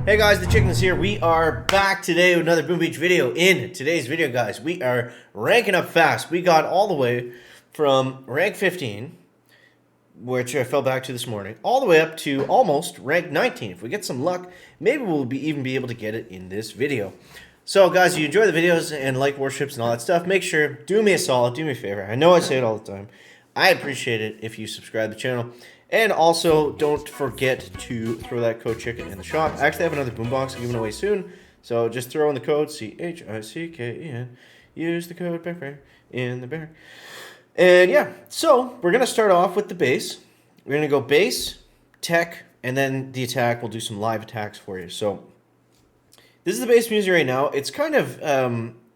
Hey guys, the Chicken is here. We are back today with another Boom Beach video. In today's video, guys, we are ranking up fast. We got all the way from rank 15, which I fell back to this morning, all the way up to almost rank 19. If we get some luck, maybe we'll even be able to get it in this video. So guys, if you enjoy the videos and like warships and all that stuff, make sure, do me a solid, do me a favor. I know I say it all the time. I appreciate it if you subscribe to the channel. And also, don't forget to throw that code chicken in the shop. I actually have another boombox giving away soon. So just throw in the code CHICKEN. Use the code bear in the bear. And yeah, so we're going to start off with the base. We're going to go base, tech, and then the attack. We'll do some live attacks for you. So this is the base music right now. It's kind of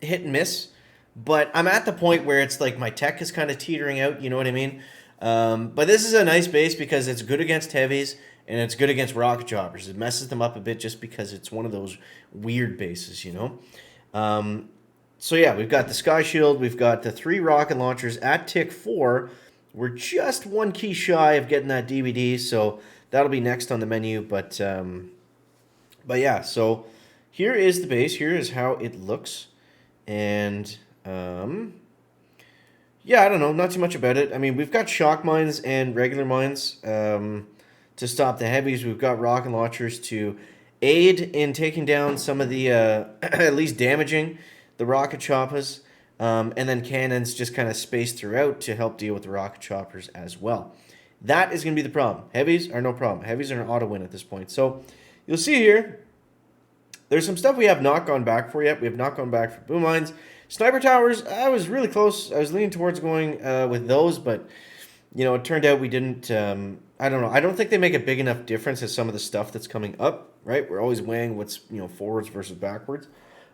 hit and miss. But I'm at the point where it's like my tech is kind of teetering out. You know what I mean? But this is a nice base because it's good against heavies and it's good against rocket choppers. It messes them up a bit just because it's one of those weird bases, you know. So yeah, we've got the Sky Shield. We've got the 3 rocket launchers at tick 4. We're just 1 key shy of getting that DVD, so that'll be next on the menu. But yeah, so here is the base. Here is how it looks, and yeah, I don't know, not too much about it. I mean, we've got shock mines and regular mines to stop the heavies. We've got rocket launchers to aid in taking down some of the, at least damaging the rocket choppers. And then cannons just kind of spaced throughout to help deal with the rocket choppers as well. That is going to be the problem. Heavies are no problem. Heavies are an auto win at this point. So you'll see here, there's some stuff we have not gone back for yet. We have not gone back for boom mines. Sniper towers, I was really close. I was leaning towards going with those, but, you know, it turned out we didn't, I don't know. I don't think they make a big enough difference as some of the stuff that's coming up, right? We're always weighing what's, you know, forwards versus backwards.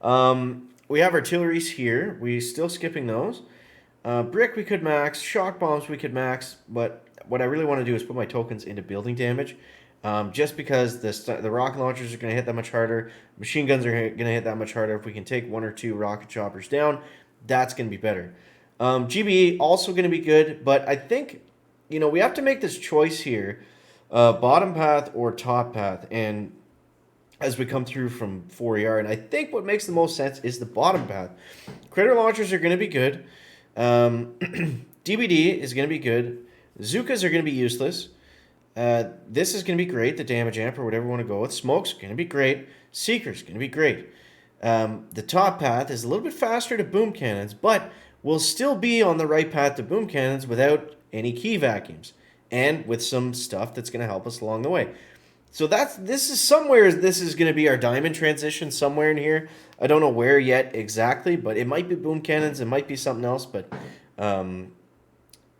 We have artilleries here. We're still skipping those. Brick we could max. Shock bombs we could max, but what I really want to do is put my tokens into building damage. Just because the rocket launchers are going to hit that much harder, machine guns are going to hit that much harder. If we can take 1 or 2 rocket choppers down, that's going to be better. GBE also going to be good, but I think, you know, we have to make this choice here, bottom path or top path, and as we come through from 4ER, and I think what makes the most sense is the bottom path. Critter launchers are going to be good. DBD is going to be good. Zookas are going to be useless. This is going to be great, the damage amp or whatever you want to go with. Smoke's going to be great. Seeker's going to be great. The top path is a little bit faster to boom cannons, but we'll still be on the right path to boom cannons without any key vacuums and with some stuff that's going to help us along the way. So this is going to be our diamond transition somewhere in here. I don't know where yet exactly, but it might be boom cannons. It might be something else, but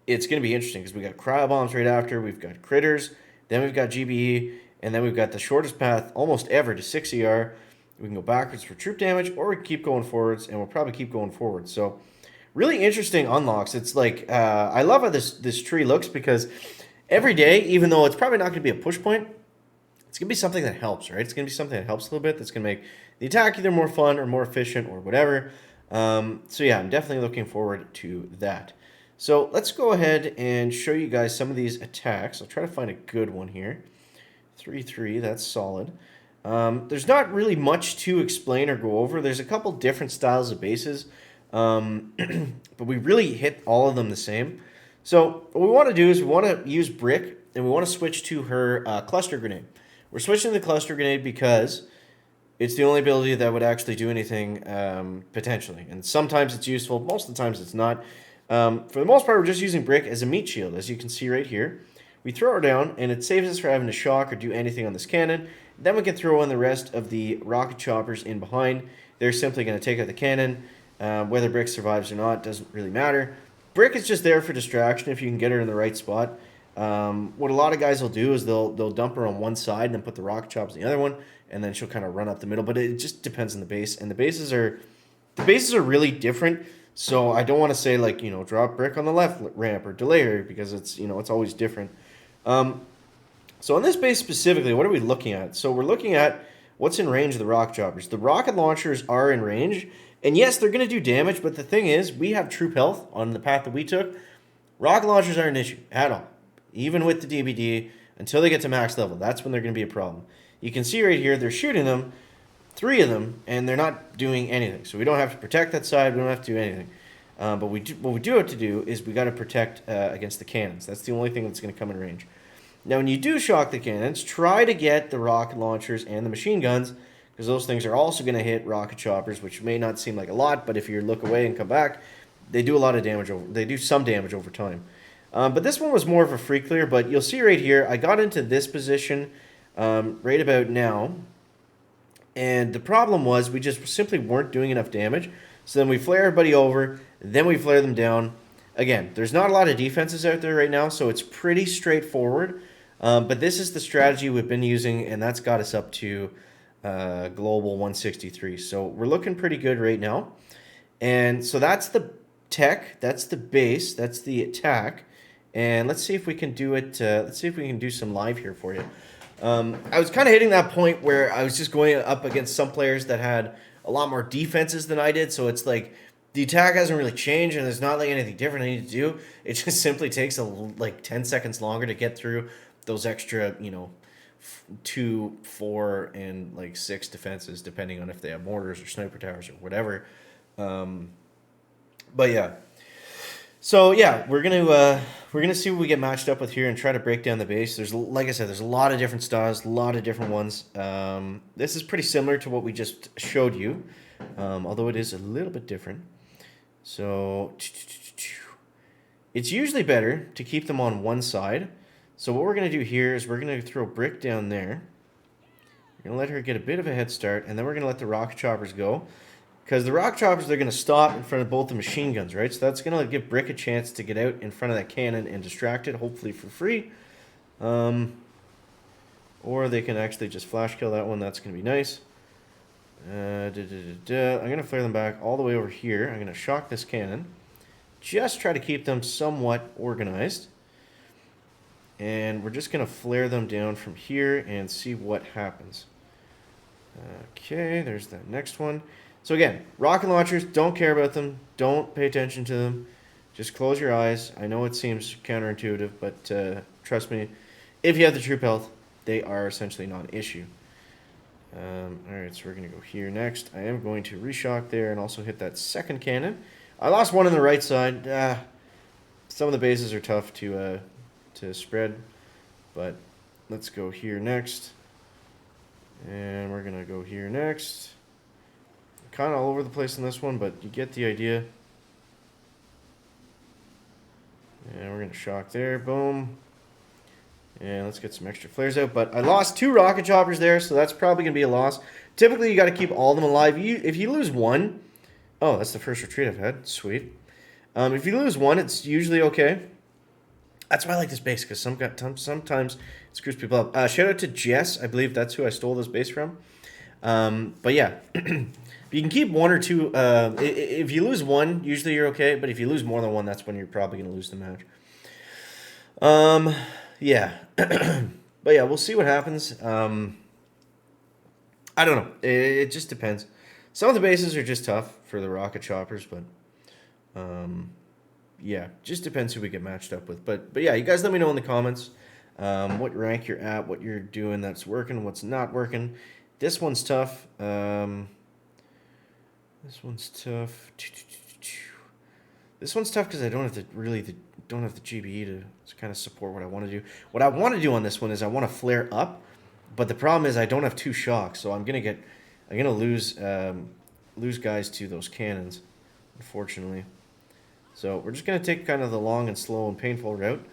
it's going to be interesting because we got cryo bombs right after. We've got critters. Then we've got GBE. And then we've got the shortest path almost ever to 6ER. We can go backwards for troop damage, or we can keep going forwards, and we'll probably keep going forwards. So really interesting unlocks. It's like, I love how this tree looks because every day, even though it's probably not going to be a push point, it's going to be something that helps, right? It's going to be something that helps a little bit. That's going to make the attack either more fun or more efficient or whatever. So yeah, I'm definitely looking forward to that. So let's go ahead and show you guys some of these attacks. I'll try to find a good one here. 3-3, that's solid. There's not really much to explain or go over. There's a couple different styles of bases, but we really hit all of them the same. So what we want to do is we want to use Brick, and we want to switch to her cluster grenade. We're switching to the cluster grenade because it's the only ability that would actually do anything potentially. And sometimes it's useful. Most of the times it's not. For the most part, we're just using Brick as a meat shield, as you can see right here. We throw her down, and it saves us from having to shock or do anything on this cannon. Then we can throw in the rest of the rocket choppers in behind. They're simply going to take out the cannon. Whether Brick survives or not doesn't really matter. Brick is just there for distraction if you can get her in the right spot. What a lot of guys will do is they'll dump her on one side and then put the rocket chops on the other one, and then she'll kind of run up the middle. But it just depends on the base, and the bases are really different. So I don't want to say, like, you know, drop Brick on the left ramp or delay her because it's, you know, it's always different. So on this base specifically, what are we looking at? So we're looking at what's in range of the rocket choppers. The rocket launchers are in range, and yes, they're going to do damage, but the thing is, we have troop health on the path that we took. Rocket launchers aren't an issue at all, even with the DBD, until they get to max level. That's when they're going to be a problem. You can see right here, they're shooting them, 3 of them, and they're not doing anything. So we don't have to protect that side. We don't have to do anything. But what we do have to do is we got to protect against the cannons. That's the only thing that's going to come in range. Now, when you do shock the cannons, try to get the rocket launchers and the machine guns, because those things are also going to hit rocket choppers, which may not seem like a lot, but if you look away and come back, they do a lot of damage. They do some damage over time. But this one was more of a free clear, but you'll see right here, I got into this position right about now, and the problem was we just simply weren't doing enough damage. So then we flare everybody over, then we flare them down. Again, there's not a lot of defenses out there right now, so it's pretty straightforward. But this is the strategy we've been using, and that's got us up to global 163. So we're looking pretty good right now. And so that's the tech, that's the base, that's the attack. And let's see if we can do it. Let's see if we can do some live here for you. I was kind of hitting that point where I was just going up against some players that had a lot more defenses than I did. So it's like the attack hasn't really changed, and there's not like anything different I need to do. It just simply takes like 10 seconds longer to get through those extra, 2, 4, and like 6 defenses, depending on if they have mortars or sniper towers or whatever. But yeah. So yeah, we're gonna see what we get matched up with here and try to break down the base. There's, like I said, there's a lot of different styles, a lot of different ones. This is pretty similar to what we just showed you, although it is a little bit different. So it's usually better to keep them on one side. So what we're gonna do here is we're gonna throw a brick down there. We're gonna let her get a bit of a head start, and then we're gonna let the rocket choppers go. Because the rocket choppers, they're going to stop in front of both the machine guns, right? So that's going to give Brick a chance to get out in front of that cannon and distract it, hopefully for free. Or they can actually just flash kill that one. That's going to be nice. I'm going to flare them back all the way over here. I'm going to shock this cannon. Just try to keep them somewhat organized. And we're just going to flare them down from here and see what happens. Okay, there's that next one. So again, rocket launchers, don't care about them. Don't pay attention to them. Just close your eyes. I know it seems counterintuitive, but trust me, if you have the troop health, they are essentially not an issue. Alright, so we're going to go here next. I am going to reshock there and also hit that second cannon. I lost one on the right side. Some of the bases are tough to spread, but let's go here next. And we're going to go here next. Kind of all over the place in this one, but you get the idea. And we're going to shock there. Boom. And let's get some extra flares out. But I lost 2 rocket choppers there, so that's probably going to be a loss. Typically, you got to keep all of them alive. If you lose one... Oh, that's the first retreat I've had. Sweet. If you lose one, it's usually okay. That's why I like this base, because sometimes it screws people up. Shout out to Jess. I believe that's who I stole this base from. But yeah... You can keep 1 or 2. If you lose 1, usually you're okay. But if you lose more than 1, that's when you're probably going to lose the match. Yeah. But yeah, we'll see what happens. I don't know. It just depends. Some of the bases are just tough for the rocket choppers, but yeah, just depends who we get matched up with. But yeah, you guys let me know in the comments what rank you're at, what you're doing that's working, what's not working. This one's tough. This one's tough. This one's tough because I don't have the GBE to kind of support what I want to do. What I want to do on this one is I want to flare up, but the problem is I don't have 2 shocks, so I'm gonna lose guys to those cannons, unfortunately. So we're just gonna take kind of the long and slow and painful route.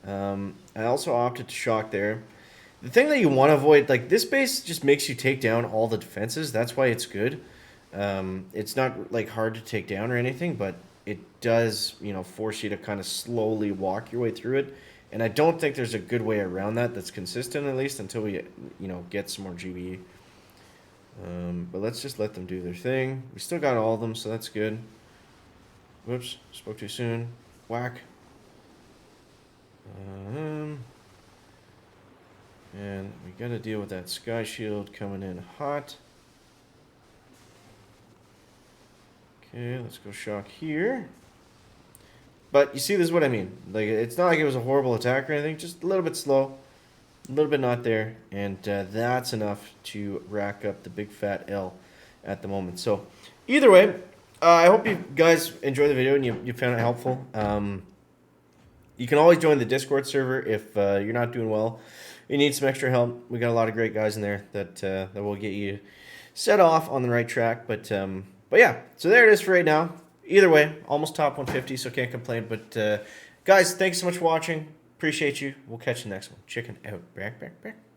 I also opted to shock there. The thing that you want to avoid, like this base, just makes you take down all the defenses. That's why it's good. It's not like hard to take down or anything, but it does, force you to kind of slowly walk your way through it. And I don't think there's a good way around that that's consistent, at least until we, get some more GBE. But let's just let them do their thing. We still got all of them, so that's good. Whoops, spoke too soon. Whack. And we got to deal with that sky shield coming in hot. Okay, let's go shock here. But you see, this is what I mean. Like, it's not like it was a horrible attack or anything, just a little bit slow. a little bit not there, and that's enough to rack up the big fat L at the moment. So either way, I hope you guys enjoy the video and you found it helpful. You can always join the Discord server if you're not doing well. You need some extra help. We got a lot of great guys in there that will get you set off on the right track. But yeah, so there it is for right now. Either way, almost top 150, so can't complain. But guys, thanks so much for watching. Appreciate you. We'll catch you next one. Chicken out. Back.